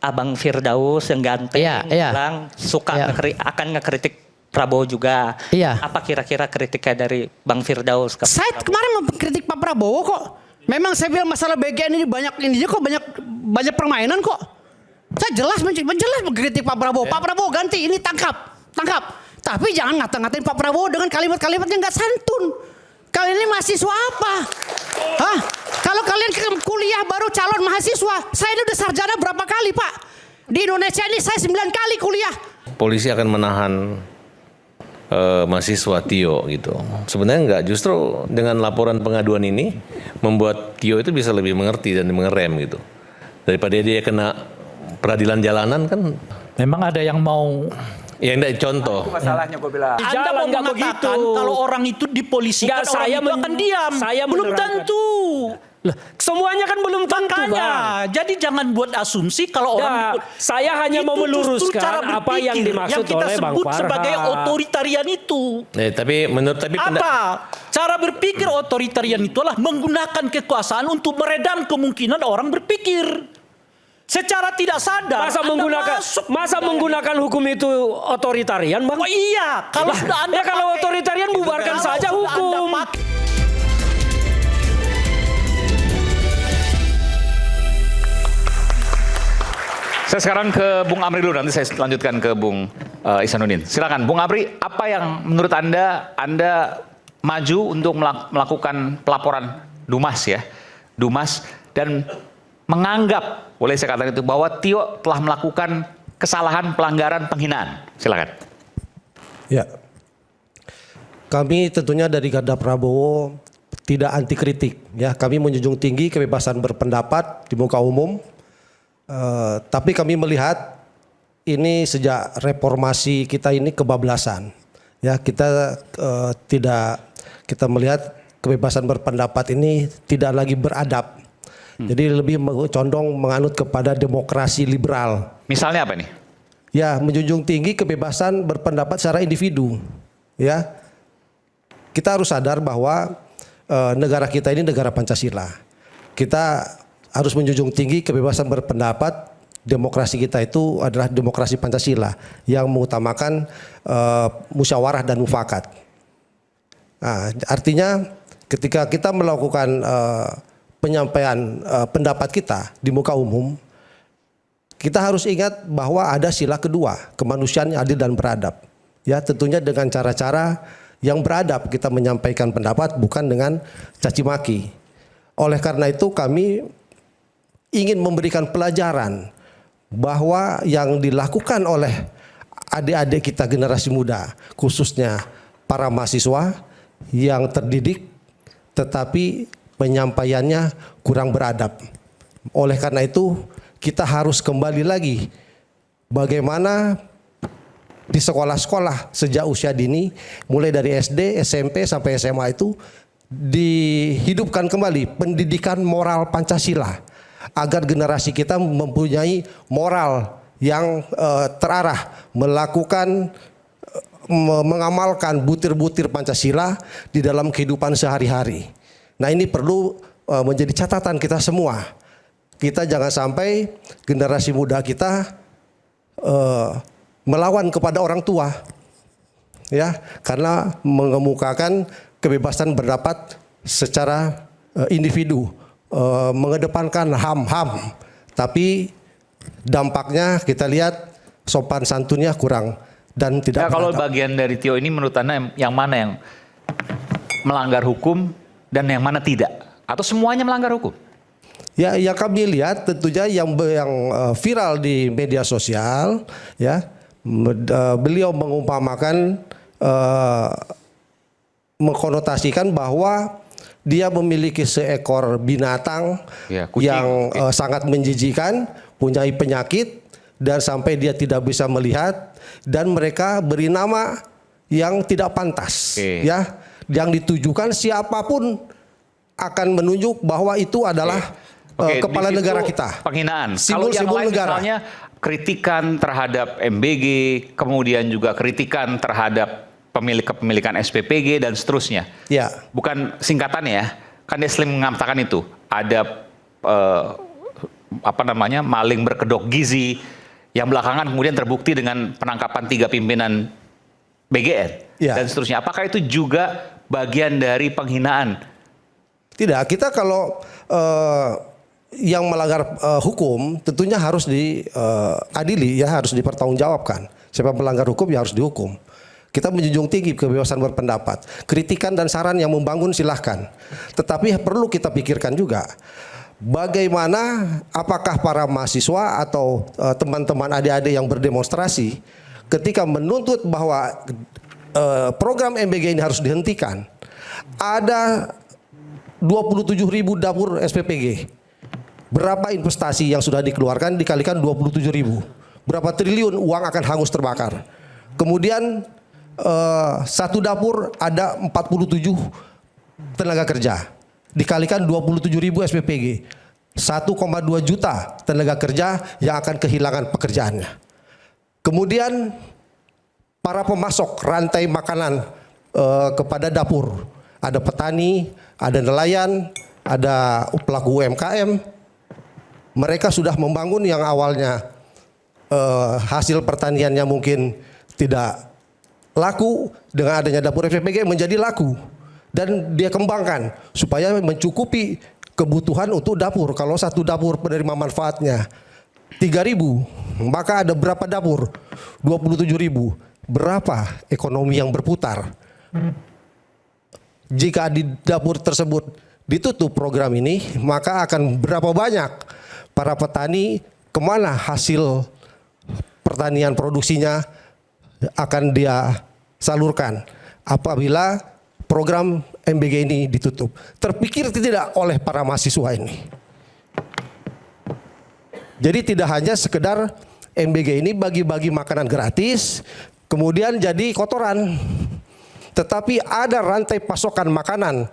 Abang Firdaus yang ganteng bilang suka akan ngekritik Prabowo juga. Apa kira-kira kritiknya dari Bang Firdaus? Saya kemarin mengkritik Pak Prabowo kok. Memang saya bilang masalah BGN ini banyak kok banyak permainan kok. Saya jelas mengkritik Pak Prabowo. Pak Prabowo ganti ini tangkap. Tapi jangan ngata-ngatain Pak Prabowo dengan kalimat-kalimat yang nggak santun. Kalian ini mahasiswa apa? Hah? Kalau kalian kuliah baru calon mahasiswa, saya ini udah sarjana berapa kali Pak? Di Indonesia ini saya 9 kali kuliah. Polisi akan menahan mahasiswa Tio gitu. Sebenarnya enggak, justru dengan laporan pengaduan ini membuat Tio itu bisa lebih mengerti dan mengerem gitu. Daripada dia kena peradilan jalanan kan. Memang ada yang mau. Ya enggak, contoh. Masalahnya gue bilang. Anda mau mengatakan kalau orang itu dipolisikan, orang itu akan diam. Belum tentu. Lah, semuanya kan belum tentu, Bang. Jadi jangan buat asumsi kalau orang saya hanya mau meluruskan apa yang dimaksud yang kita oleh Bang sebut Farhan sebagai otoritarian itu. Tapi apa? Cara berpikir otoritarian itu adalah menggunakan kekuasaan untuk meredam kemungkinan orang berpikir. Secara tidak sadar. Masa menggunakan hukum itu otoritarian, Bang? Oh iya, kalau sudah Anda kalau otoritarian bubarkan saja hukum. Saya sekarang ke Bung Amri dulu, nanti saya lanjutkan ke Bung Ihsanuddin. Silakan Bung Amri, apa yang menurut Anda maju untuk melakukan pelaporan Dumas dan menganggap, boleh saya katakan itu, bahwa Tio telah melakukan kesalahan pelanggaran penghinaan. Silakan. Ya, kami tentunya dari Garda Prabowo tidak anti kritik. Ya, kami menjunjung tinggi kebebasan berpendapat di muka umum. Tapi kami melihat ini sejak reformasi kita ini kebablasan. Ya, kita melihat kebebasan berpendapat ini tidak lagi beradab. Jadi lebih condong menganut kepada demokrasi liberal. Misalnya apa nih? Ya, menjunjung tinggi kebebasan berpendapat secara individu. Ya, kita harus sadar bahwa negara kita ini negara Pancasila. Kita harus menjunjung tinggi kebebasan berpendapat. Demokrasi kita itu adalah demokrasi Pancasila yang mengutamakan musyawarah dan mufakat. Nah, artinya ketika kita melakukan penyampaian pendapat kita di muka umum, kita harus ingat bahwa ada sila kedua, kemanusiaan yang adil dan beradab. Ya, tentunya dengan cara-cara yang beradab kita menyampaikan pendapat, bukan dengan caci maki. Oleh karena itu kami ingin memberikan pelajaran bahwa yang dilakukan oleh adik-adik kita generasi muda, khususnya para mahasiswa yang terdidik tetapi penyampaiannya kurang beradab. Oleh karena itu kita harus kembali lagi bagaimana di sekolah-sekolah sejak usia dini, mulai dari SD, SMP sampai SMA itu dihidupkan kembali pendidikan moral Pancasila agar generasi kita mempunyai moral yang terarah mengamalkan butir-butir Pancasila di dalam kehidupan sehari-hari. Nah, ini perlu menjadi catatan kita semua. Kita jangan sampai generasi muda kita melawan kepada orang tua, ya, karena mengemukakan kebebasan berpendapat secara individu, mengedepankan HAM, tapi dampaknya kita lihat sopan santunnya kurang dan tidak. Kalau bagian dari Tio ini menurut Anda yang mana yang melanggar hukum dan yang mana tidak? Atau semuanya melanggar hukum? Ya, yang kami lihat tentunya yang viral di media sosial, ya, beliau mengumpamakan, mengkonotasikan bahwa dia memiliki seekor binatang yang sangat menjijikan, punya penyakit dan sampai dia tidak bisa melihat, dan mereka beri nama yang tidak pantas, ya, yang ditujukan siapapun akan menunjuk bahwa itu adalah kepala negara kita. Penghinaan. Simbol, kalau yang lain negara. Misalnya kritikan terhadap MBG, kemudian juga kritikan terhadap kepemilikan SPPG dan seterusnya. Ya. Bukan singkatannya ya. Kan Deslim mengatakan itu ada maling berkedok gizi yang belakangan kemudian terbukti dengan penangkapan 3 pimpinan BGN dan seterusnya. Apakah itu juga bagian dari penghinaan? Tidak, kita kalau yang melanggar hukum tentunya harus diadili, ya harus dipertanggungjawabkan. Siapa melanggar hukum ya harus dihukum. Kita menjunjung tinggi kebebasan berpendapat. Kritikan dan saran yang membangun silahkan. Tetapi perlu kita pikirkan juga bagaimana, apakah para mahasiswa atau teman-teman adik-adik yang berdemonstrasi ketika menuntut bahwa program MBG ini harus dihentikan. Ada 27.000 dapur SPPG. Berapa investasi yang sudah dikeluarkan dikalikan 27.000. Berapa triliun uang akan hangus terbakar. Kemudian satu dapur ada 47 tenaga kerja. Dikalikan 27.000 SPPG. 1,2 juta tenaga kerja yang akan kehilangan pekerjaannya. Kemudian para pemasok rantai makanan kepada dapur. Ada petani, ada nelayan, ada pelaku UMKM. Mereka sudah membangun yang awalnya hasil pertaniannya mungkin tidak laku, dengan adanya dapur SPPG menjadi laku. Dan dia kembangkan supaya mencukupi kebutuhan untuk dapur. Kalau satu dapur penerima manfaatnya 3.000, maka ada berapa dapur? 27.000. Berapa ekonomi yang berputar? Jika di dapur tersebut ditutup program ini, maka akan berapa banyak para petani, kemana hasil pertanian produksinya akan dia salurkan apabila program MBG ini ditutup. Terpikir tidak oleh para mahasiswa ini. Jadi tidak hanya sekedar MBG ini bagi-bagi makanan gratis, kemudian jadi kotoran. Tetapi ada rantai pasokan makanan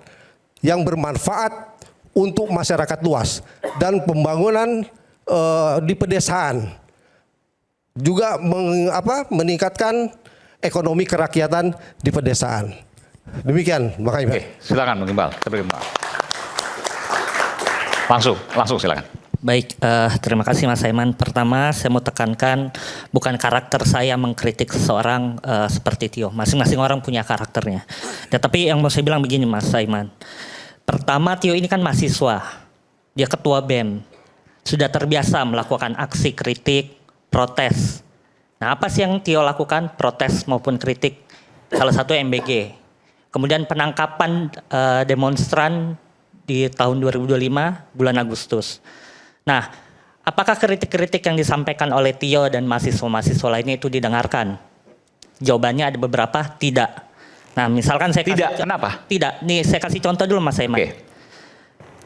yang bermanfaat untuk masyarakat luas. Dan pembangunan di pedesaan. Juga meningkatkan ekonomi kerakyatan di pedesaan. Demikian, Bang Iqbal. Oke, silakan Bang Iqbal. Langsung silakan. Baik, terima kasih Mas Saiman. Pertama, saya mau tekankan bukan karakter saya mengkritik seseorang seperti Tio. Masing-masing orang punya karakternya. Tetapi yang mau saya bilang begini Mas Saiman. Pertama, Tio ini kan mahasiswa. Dia ketua BEM. Sudah terbiasa melakukan aksi kritik, protes. Nah, apa sih yang Tio lakukan? Protes maupun kritik. Salah satu MBG. Kemudian penangkapan demonstran di tahun 2025 bulan Agustus. Nah, apakah kritik-kritik yang disampaikan oleh Tio dan mahasiswa-mahasiswa lainnya itu didengarkan? Jawabannya ada beberapa, tidak. Nah, misalkan saya kenapa? Tidak. Nih, saya kasih contoh dulu Mas Saiman. Okay.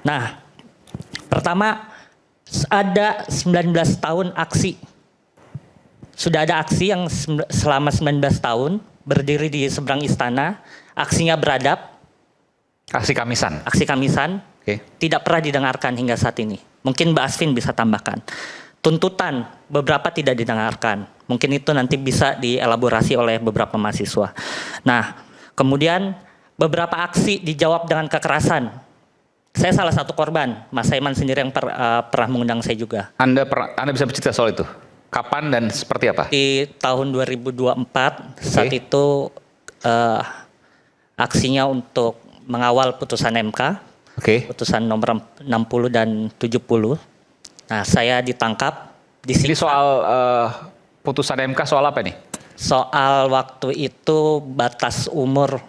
Nah, pertama ada 19 tahun aksi. Sudah ada aksi yang selama 19 tahun berdiri di seberang istana, aksinya beradab. Aksi Kamisan. Aksi Kamisan. Okay. Tidak pernah didengarkan hingga saat ini. Mungkin Mbak Asvin bisa tambahkan. Tuntutan beberapa tidak didengarkan. Mungkin itu nanti bisa dielaborasi oleh beberapa mahasiswa. Nah, kemudian beberapa aksi dijawab dengan kekerasan. Saya salah satu korban. Mas Saiman sendiri yang pernah mengundang saya juga. Anda bisa bercerita soal itu? Kapan dan seperti apa? Di tahun 2024, saat itu aksinya untuk mengawal putusan MK. Putusan nomor 60 dan 70. Nah, saya ditangkap. Jadi soal putusan MK soal apa nih? Soal waktu itu batas umur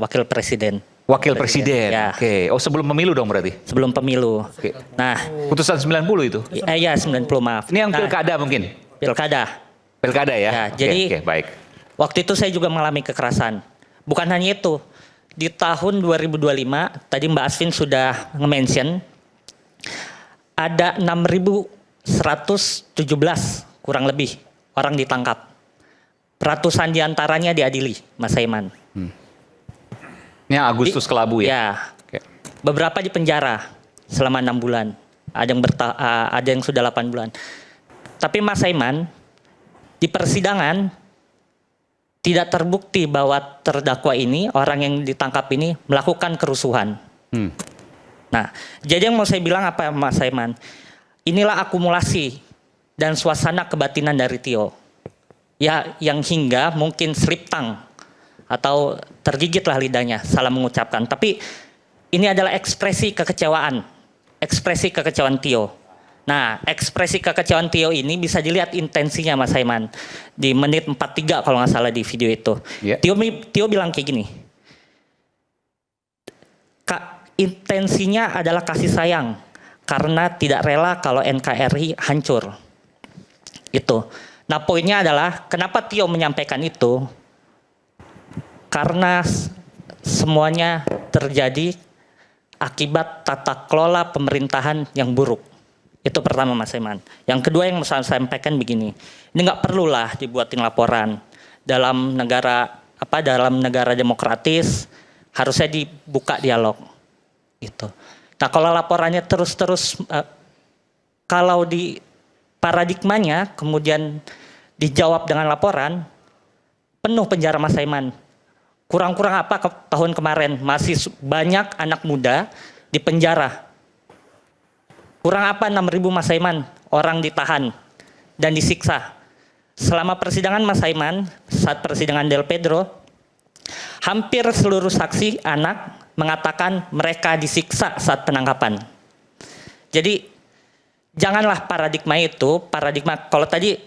wakil presiden. Wakil presiden. Ya. Oke. Oh, sebelum pemilu dong berarti? Sebelum pemilu. Oke. Nah, putusan 90 itu? Iya, 90 maaf. Ini yang pilkada mungkin? Pilkada. Pilkada ya? Ya, jadi baik. Waktu itu saya juga mengalami kekerasan. Bukan hanya itu. Di tahun 2025, tadi Mbak Asvin sudah nge-mention, ada 6.117 kurang lebih orang ditangkap. Ratusan diantaranya diadili, Mas Saiman. Ini Agustus Kelabu ya? Ya. Okay. Beberapa di penjara selama 6 bulan. Ada yang sudah 8 bulan. Tapi Mas Saiman, di persidangan tidak terbukti bahwa terdakwa ini, orang yang ditangkap ini melakukan kerusuhan. Nah, jadi yang mau saya bilang apa Mas Saiman? inilah akumulasi dan suasana kebatinan dari Tio. Ya, yang hingga mungkin slip tongue atau tergigitlah lidahnya salah mengucapkan. Tapi ini adalah ekspresi kekecewaan Tio. Nah, ekspresi kekecewaan Tio ini bisa dilihat intensinya Mas Saiman di menit 43 kalau nggak salah di video itu. Yeah. Tio bilang kayak gini. Intensinya adalah kasih sayang karena tidak rela kalau NKRI hancur. Itu. Nah, poinnya adalah kenapa Tio menyampaikan itu? Karena semuanya terjadi akibat tata kelola pemerintahan yang buruk. Itu pertama Mas Saiman. Yang kedua yang saya sampaikan begini. Ini nggak perlulah dibuatin laporan. Dalam negara demokratis harusnya dibuka dialog. Gitu. Nah, kalau laporannya terus-terus kalau di paradigmanya kemudian dijawab dengan laporan, penuh penjara Mas Saiman. Kurang-kurang apa tahun kemarin masih banyak anak muda di penjara. Kurang apa 6.000 Mas Saiman orang ditahan dan disiksa. Selama persidangan Mas Saiman, saat persidangan Del Pedro, hampir seluruh saksi anak mengatakan mereka disiksa saat penangkapan. Jadi janganlah paradigma kalau tadi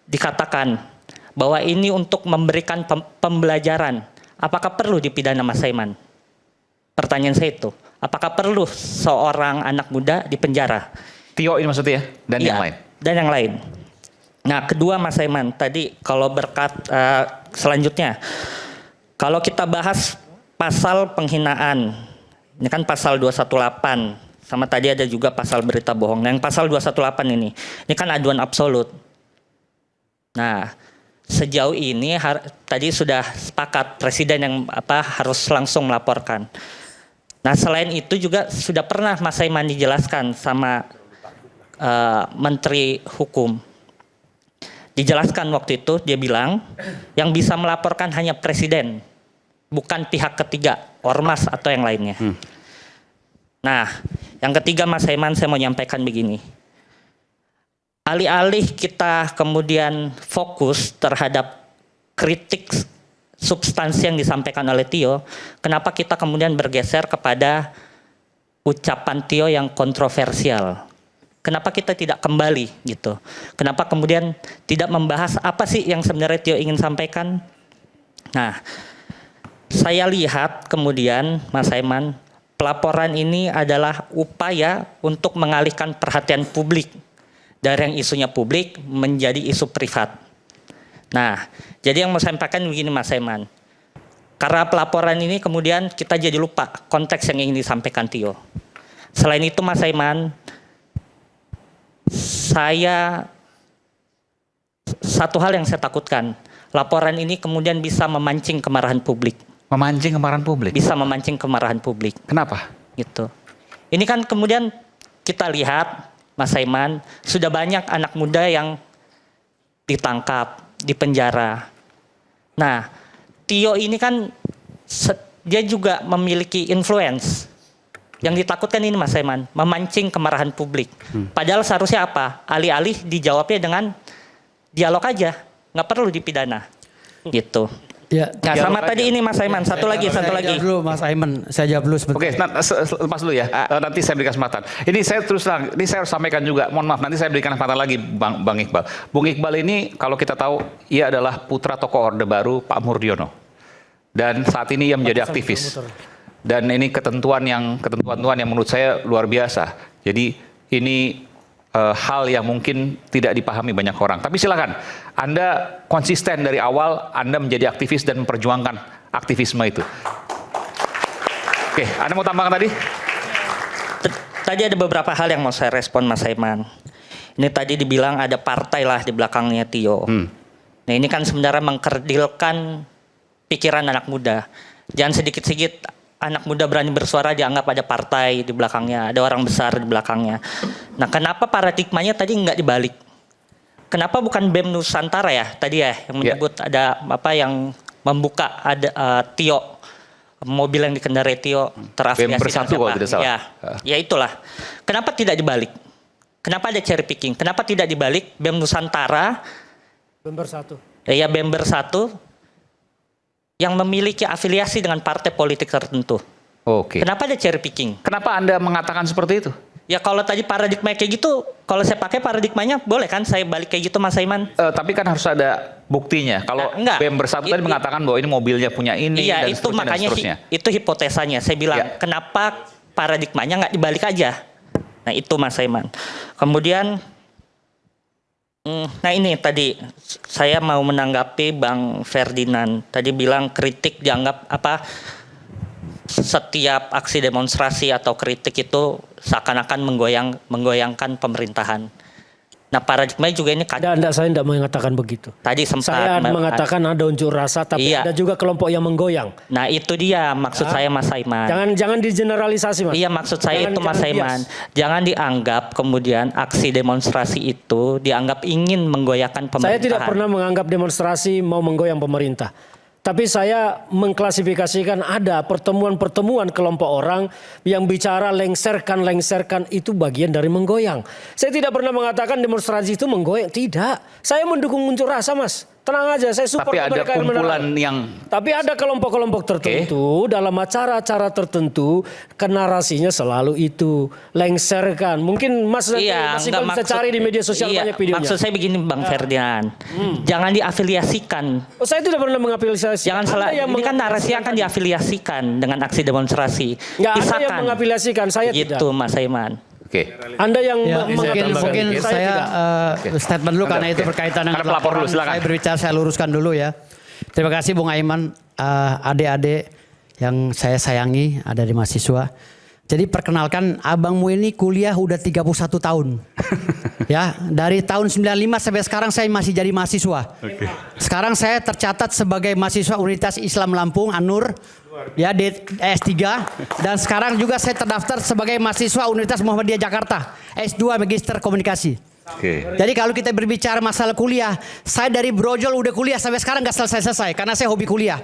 dikatakan bahwa ini untuk memberikan pembelajaran, apakah perlu dipidana Mas Saiman? Pertanyaan saya itu, apakah perlu seorang anak muda dipenjara? Tio ini maksudnya ya? Dan yang lain? Dan yang lain. Nah, kedua Mas Saiman, tadi kalau selanjutnya, kalau kita bahas pasal penghinaan, ini kan pasal 218, sama tadi ada juga pasal berita bohong. Yang pasal 218 ini kan aduan absolut. Nah, sejauh ini tadi sudah sepakat presiden yang harus langsung melaporkan. Nah, selain itu juga sudah pernah Mas Saiman dijelaskan sama Menteri Hukum. Dijelaskan waktu itu, dia bilang yang bisa melaporkan hanya presiden, bukan pihak ketiga, ormas atau yang lainnya. Nah, yang ketiga Mas Saiman, saya mau nyampaikan begini. Alih-alih kita kemudian fokus terhadap kritik substansi yang disampaikan oleh Tio, kenapa kita kemudian bergeser kepada ucapan Tio yang kontroversial? Kenapa kita tidak kembali gitu? Kenapa kemudian tidak membahas apa sih yang sebenarnya Tio ingin sampaikan? Nah, saya lihat kemudian Mas Saiman, pelaporan ini adalah upaya untuk mengalihkan perhatian publik dari yang isunya publik menjadi isu privat. Nah, jadi yang mau saya sampaikan begini Mas Saiman. Karena pelaporan ini kemudian kita jadi lupa konteks yang ingin disampaikan Tio. Selain itu Mas Saiman, satu hal yang saya takutkan, laporan ini kemudian bisa memancing kemarahan publik. Memancing kemarahan publik? Bisa memancing kemarahan publik. Kenapa? Gitu. Ini kan kemudian kita lihat Mas Saiman, sudah banyak anak muda yang ditangkap, dipenjara. Nah, Tio ini kan dia juga memiliki influence. Yang ditakutkan ini Mas Saiman, memancing kemarahan publik. Padahal seharusnya apa? Alih-alih dijawabnya dengan dialog aja, nggak perlu dipidana. Gitu. Ya, nah, sama tadi ini Mas Saiman, satu lagi. Saya jawab dulu Mas Aiman, saya jawab dulu sebentar. Oke, lepas dulu ya. Nanti saya berikan kesempatan. Ini saya terus terang, ini saya harus sampaikan juga. Mohon maaf, nanti saya berikan kesempatan lagi Bang Iqbal. Bung Iqbal ini kalau kita tahu, ia adalah putra tokoh Orde Baru Pak Murdiono. Dan saat ini ia menjadi aktivis. Dan ini ketentuan yang menurut saya luar biasa. Jadi ini hal yang mungkin tidak dipahami banyak orang. Tapi silakan, Anda konsisten dari awal, Anda menjadi aktivis dan memperjuangkan aktivisme itu. Oke, Anda mau tambahkan tadi? Tadi ada beberapa hal yang mau saya respon Mas Saiman. Ini tadi dibilang ada partai lah di belakangnya Tio. Nah ini kan sebenarnya mengkerdilkan pikiran anak muda. Jangan sedikit-sedikit anak muda berani bersuara dianggap ada partai di belakangnya, ada orang besar di belakangnya. Nah, kenapa paradigmanya tadi nggak dibalik? Kenapa bukan BEM Nusantara ya tadi ya yang menyebut ada apa yang membuka ada Tio, mobil yang dikendarai Tio terafiliasi BEM Bersatu kalau tidak salah. Ya itulah. Kenapa tidak dibalik? Kenapa ada cherry picking? Kenapa tidak dibalik BEM Nusantara? Member 1. Ya Bember 1 yang memiliki afiliasi dengan partai politik tertentu. Oke. Kenapa ada cherry picking? Kenapa Anda mengatakan seperti itu? Ya kalau tadi paradigma kayak gitu, kalau saya pakai paradigmanya boleh kan saya balik kayak gitu Mas Saiman? Tapi kan harus ada buktinya. Kalau Enggak. BEM bersatu tadi mengatakan bahwa ini mobilnya punya ini Iya dan itu seterusnya, makanya dan seterusnya. itu hipotesanya. Saya bilang Ya. kenapa paradigmanya nggak dibalik aja? Nah itu Mas Saiman. Kemudian, nah ini tadi saya mau menanggapi Bang Ferdinand. Tadi bilang kritik dianggap apa? Setiap aksi demonstrasi atau kritik itu seakan-akan menggoyangkan pemerintahan. Nah paradigma juga ini Saya tidak mengatakan begitu. tadi sempat Saya mengatakan ada unjuk rasa, tapi Iya. ada juga kelompok yang menggoyang. Nah itu dia maksud saya Mas Saiman. Jangan digeneralisasi, Mas. Iya maksud saya Jangan- itu Mas jangan Saiman. bias. Jangan dianggap kemudian aksi demonstrasi itu dianggap ingin menggoyahkan pemerintahan. Saya tidak pernah menganggap demonstrasi mau menggoyang pemerintah. Tapi saya mengklasifikasikan ada pertemuan-pertemuan kelompok orang yang bicara lengserkan itu bagian dari menggoyang. Saya tidak pernah mengatakan demonstrasi itu menggoyang. Tidak. Saya mendukung unjuk rasa, Mas. Tenang aja, saya support Tapi ada mereka yang kumpulan menerang. yang Tapi ada kelompok-kelompok tertentu dalam acara-acara tertentu narasinya selalu itu lengserkan. Mungkin Mas masih enggak bisa cari di media sosial banyak videonya. Maksud saya begini Bang Ferdinand. Jangan diafiliasikan. Oh, saya tidak pernah mengafiliasi. Jangan salah. Anda yang Ini kan narasi akan diafiliasikan dengan aksi demonstrasi. Nggak, Anda yang Pisahkan. mengafiliasikan, saya Gitu tidak. Mas Saiman. Oke. Anda yang Ya, mungkin saya statement dulu karena itu berkaitan dengan Karena pelapor dulu, laporan. silakan. Saya berbicara, saya luruskan dulu ya. Terima kasih Bung Aiman, adik-adik yang saya sayangi ada di mahasiswa. Jadi perkenalkan abangmu ini kuliah udah 31 tahun. Ya, dari tahun 95 sampai sekarang saya masih jadi mahasiswa. Sekarang saya tercatat sebagai mahasiswa Universitas Islam Lampung An-Nur. Ya, S3 dan sekarang juga saya terdaftar sebagai mahasiswa Universitas Muhammadiyah Jakarta S2 Magister Komunikasi. Oke. Jadi kalau kita berbicara masalah kuliah, saya dari brojol udah kuliah sampai sekarang nggak selesai karena saya hobi kuliah.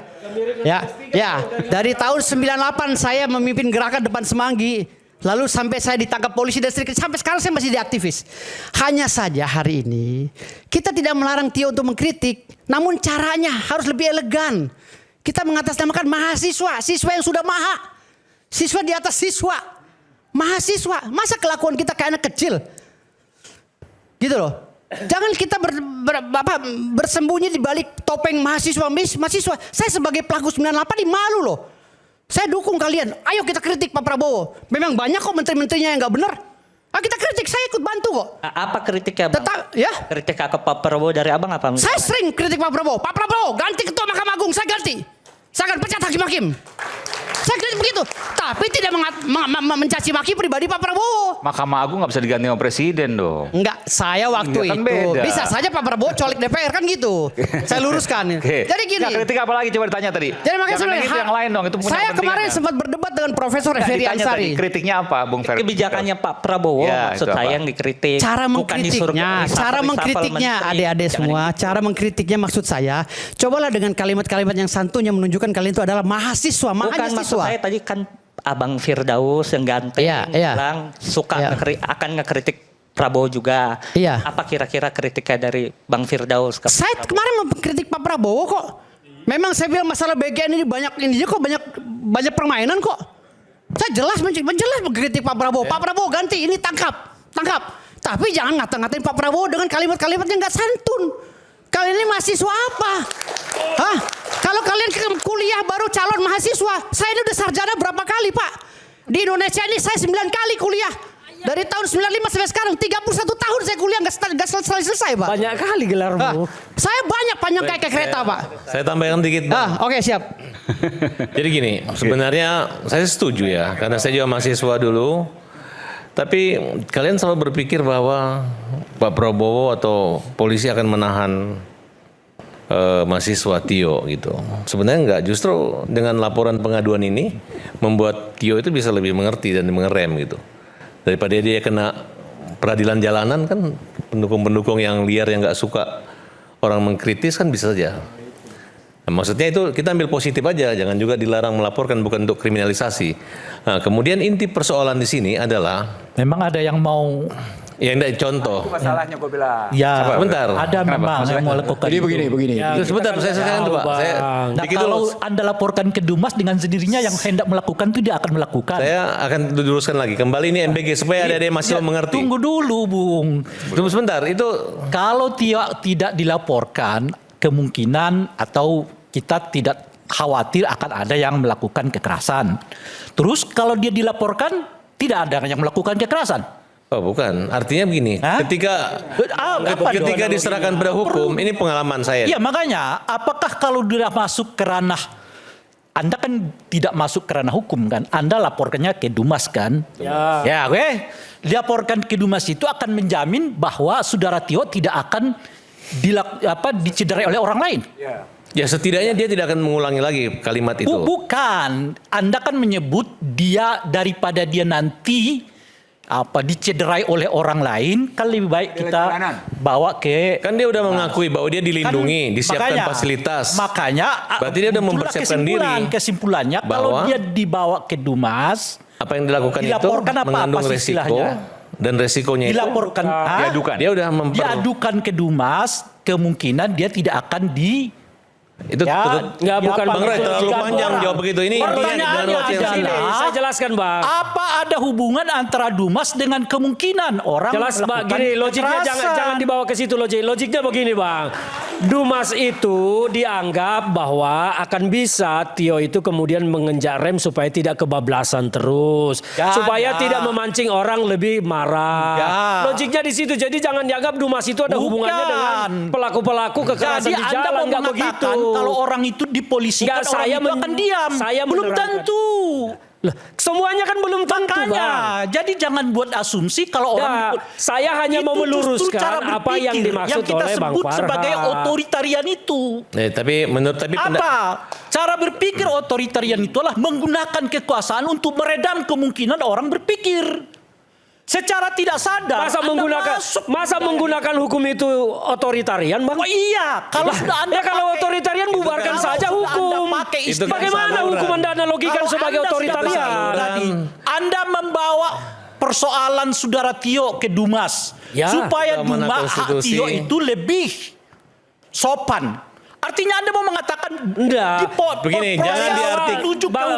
Ya, dari tahun 98 saya memimpin gerakan depan Semanggi, lalu sampai saya ditangkap polisi dan sampai sekarang saya masih jadi aktivis. Hanya saja hari ini kita tidak melarang Tio untuk mengkritik, namun caranya harus lebih elegan. Kita mengatasnamakan mahasiswa, siswa yang sudah maha, siswa di atas siswa, mahasiswa. Masa kelakuan kita kayak anak kecil? Gitu loh. Jangan kita bersembunyi di balik topeng mahasiswa. Saya sebagai pelaku 98 ini malu loh. Saya dukung kalian. Ayo kita kritik Pak Prabowo. Memang banyak kok menteri-menterinya yang nggak benar. Kita kritik, saya ikut bantu kok. Apa kritiknya Bang? Ya. Kritik ke Pak Prabowo dari Abang apa? Saya sering kritik Pak Prabowo. Pak Prabowo ganti ketua Mahkamah Agung, saya ganti. Saya akan pecat hakim-hakim. Saya kritik begitu. Tapi tidak mencaci maki pribadi Pak Prabowo. Mahkamah Agung nggak bisa diganti sama presiden dong. Enggak, saya waktu Iya, kan itu beda. bisa saja Pak Prabowo colek DPR kan gitu. Saya luruskan. Oke. Jadi gini. Nggak, kritik apa lagi coba ditanya tadi. Jadi makanya Jangan sebenarnya yang itu yang lain dong. Itu punya saya kepentingan kemarin ya. sempat berdebat dengan Profesor Nggak, Ferry ditanya tadi, Ansari. kritiknya apa, Bung Ferry? Kebijakannya Pak Prabowo Ya, maksud itu saya apa? yang dikritik. Cara Bukan disuruh mengkritiknya, reshuffle cara mengkritiknya menteri. adik-adik Jangan semua, gitu. cara mengkritiknya maksud saya, cobalah dengan kalimat-kalimat yang santun yang menunjukkan kalian itu adalah mahasiswa, Bukan maksud mahasiswa. saya tadi kan Abang Firdaus yang ganteng Iya, iya. bilang suka Iya. akan ngekritik Prabowo juga. Iya. Apa kira-kira kritiknya dari Bang Firdaus ke Saya kemarin mengkritik Pak Prabowo kok. Memang saya bilang masalah BGN ini banyak banyak permainan kok. Saya jelas mengkritik Pak Prabowo. Pak Prabowo ganti ini tangkap. Tapi jangan ngata-ngatain Pak Prabowo dengan kalimat-kalimat yang nggak santun. Kalian ini mahasiswa apa? Hah? Kalau kalian kuliah baru calon mahasiswa, saya ini udah sarjana berapa kali Pak? Di Indonesia ini saya 9 kali kuliah. Dari tahun 95 sampai sekarang 31 tahun saya kuliah nggak selesai Pak. banyak kali gelarmu. Saya banyak panjang kayak kereta Pak. Saya tambahkan dikit Bang. Oke siap. Jadi gini, sebenarnya saya setuju ya, karena saya juga mahasiswa dulu. Tapi kalian selalu berpikir bahwa Pak Prabowo atau polisi akan menahan mahasiswa Tio gitu. Sebenarnya enggak, justru dengan laporan pengaduan ini membuat Tio itu bisa lebih mengerti dan mengerem gitu. Daripada dia kena peradilan jalanan kan, pendukung-pendukung yang liar yang nggak suka orang mengkritis kan bisa saja. Nah, maksudnya itu kita ambil positif aja, jangan juga dilarang melaporkan, bukan untuk kriminalisasi. Nah, kemudian inti persoalan di sini adalah Memang ada yang mau Ya enggak contoh. Masalahnya gue bilang. Ya, Sebentar. ada memang yang mau lakukan Jadi itu. begini. Itu sebentar saya selesaikan dulu Pak. Saya Nah, dikit kalau dulu. Anda laporkan ke Dumas dengan sendirinya yang hendak melakukan itu dia akan melakukan. Saya akan luruskan lagi. Kembali ini MBG supaya ada mahasiswa mengerti. Tunggu dulu, Bung. Tunggu sebentar. Itu Kalau tidak dilaporkan, kemungkinan atau kita tidak khawatir akan ada yang melakukan kekerasan. Terus kalau dia dilaporkan, tidak ada yang melakukan kekerasan. oh bukan. Artinya begini. Hah? Ketika Apa diserahkan pada hukum, ini pengalaman saya. Iya, makanya apakah kalau dia masuk ke ranah, Anda kan tidak masuk ke ranah hukum kan? Anda laporkannya ke Dumas kan? Ya, oke. Dilaporkan ke Dumas itu akan menjamin bahwa saudara Tio tidak akan dicederai oleh orang lain. Ya setidaknya dia tidak akan mengulangi lagi kalimat itu. Bukan, Anda kan menyebut dia daripada dia nanti dicederai oleh orang lain, kan lebih baik kita bawa ke. Kan dia udah mengakui bahwa dia dilindungi, Kan, disiapkan makanya, fasilitas. Makanya Berarti dia udah muncullah mempersiapkan diri. Kesimpulannya kalau bahwa dia dibawa ke Dumas, apa yang dilakukan itu dilaporkan apa mengandung sih resiko istilahnya? dan resikonya dilaporkan, diadukan. Dia udah diadukan ke Dumas, kemungkinan dia tidak akan itu Nggak, bukan Bang Ray begitu. terlalu Jika panjang orang- jawab begitu. Ini intinya Pertanyaannya dengan waktu yang adalah- singkat. Saya jelaskan Bang. apa ada hubungan antara Dumas dengan kemungkinan orang Jelas Bang, melakukan gini logiknya kekerasan? jangan dibawa ke situ logiknya begini Bang. Dumas itu dianggap bahwa akan bisa Tio itu kemudian mengenjak rem supaya tidak kebablasan terus, supaya tidak memancing orang lebih marah. Ya. Logiknya di situ. Jadi jangan dianggap Dumas itu ada hubungannya Bukan. dengan pelaku-pelaku kekerasan Jadi di Anda jalan, mau nggak mengatakan begitu. kalau orang itu dipolisikan, Nggak, orang saya itu akan diam. saya Belum menerangkan. tentu. Lah, semuanya kan belum tentu Bang. Makanya, jadi jangan buat asumsi kalau orang Nah, saya hanya mau Itu justru meluruskan cara apa yang berpikir dimaksud yang kita oleh Bang sebut Farhan. sebagai otoritarian itu. Tapi menurut Apa? Cara berpikir otoritarian itulah menggunakan kekuasaan untuk meredam kemungkinan orang berpikir. Secara tidak sadar. Masa menggunakan hukum itu otoritarian, Bang? Oh iya, kalau sudah Anda kalau otoritarian bubarkan saja hukum. Itu kan Bagaimana saluran. hukum Anda analogikan Kalau sebagai Anda sudah otoritarian? tadi, Anda membawa persoalan saudara Tio ke Dumas Ya. supaya Amanah Dumas hak konstitusi. Tio itu lebih sopan. Artinya Anda mau mengatakan Enggak. Begini, jangan diartikan.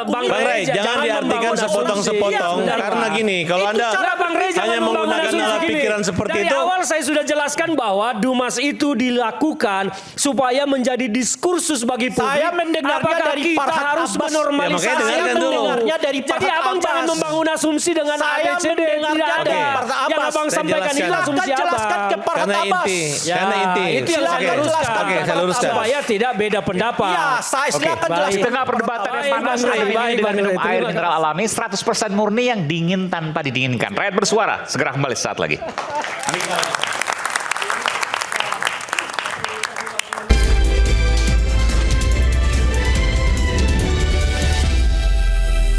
Bang Ray, jangan diartikan sepotong-sepotong. Iya, Karena gini, kalau Itu Anda cara Bang Rey, jangan hanya membangun menggunakan asumsi nalar gini. pikiran seperti Dari itu, awal saya sudah jelaskan bahwa Dumas itu dilakukan supaya menjadi diskursus bagi publik. Saya mendengarnya Apakah dari kita Farhad harus Abbas. menormalisasi? Ya, makanya dengarkan dulu. Mendengarnya dari Jadi Farhad abang Abbas. jangan membangun asumsi dengan Saya ABCD. Tidak mendengarnya ada. dari Farhad Yang Abbas. abang Saya sampaikan itu jelaskan. asumsi Jelaskan ke abang. Farhad karena Abbas. inti, Ya, karena inti. itu yang saya Oke, luruskan. Oke, saya luruskan. Supaya tidak beda pendapat. Ya, saya silakan baik. Di jelaskan. tengah perdebatan yang Baik, panas Bang Ray, hari ini baik, dengan Bang Ray. minum air Terima mineral alami 100% murni yang dingin tanpa didinginkan. Rakyat bersuara segera kembali saat lagi.